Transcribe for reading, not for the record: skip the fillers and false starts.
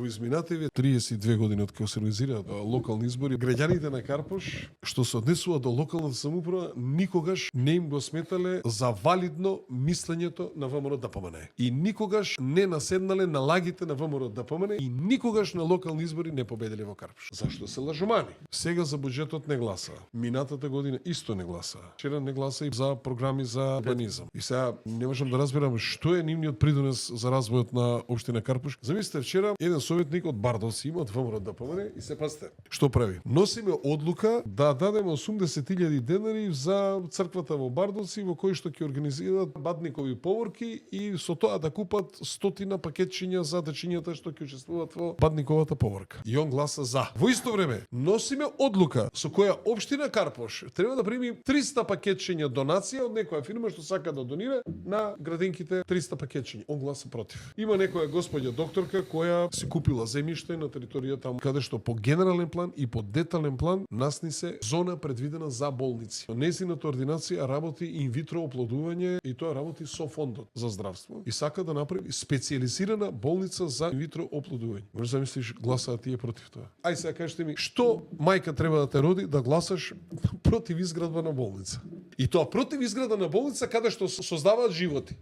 Во изминативе 32 години од кога се организираат локални избори, граѓаните на Карпош што се однесува до локалната самоуправа никогаш не им го сметале за валидно мислењето на ВМРО ДПМН. И никогаш не наседнале на лагите на ВМРО ДПМН и никогаш на локални избори не победиле во Карпош. Зашто се лажумани? Сега за буџетот не гласа. Минатата година исто не гласа. Вчера не гласа и за програми за урбанизам. И сега не можам да разберам што е нивниот придонес за развојот на општина Карпуш. Замислете, вчера еден советник од Бардовци има од ВМРО ДПМН и се пасте. Што прави? Носиме одлука да дадеме 80.000 денари за црквата во Бардовци во кој што ќе организираат бадникови поворки и со тоа да купат 100 пакетчиња за дечињата што ќе учествуваат во бадниковата поворка. И он гласа за. Во исто време носиме одлука со која општина Карпош треба да прими 300 пакетчиња донација од некоја фирма што сака да донира на градинките 300 пакетчиња. Он гласа против. Има некоја господја докторка која си купила земјиште на територија таму каде што по генерален план и по детален план насни се зона предвидена за болници. Незината ординација работи инвитро оплодување и тоа работи со фондот за здравство и сака да направи специјализирана болница за инвитро оплодување. Може да замислиш гласаат тие против тоа. Ај сега кажете ми, што мајка треба да те роди да гласаш против изградба на болница? И тоа против изграда на болница каде што создаваат животи.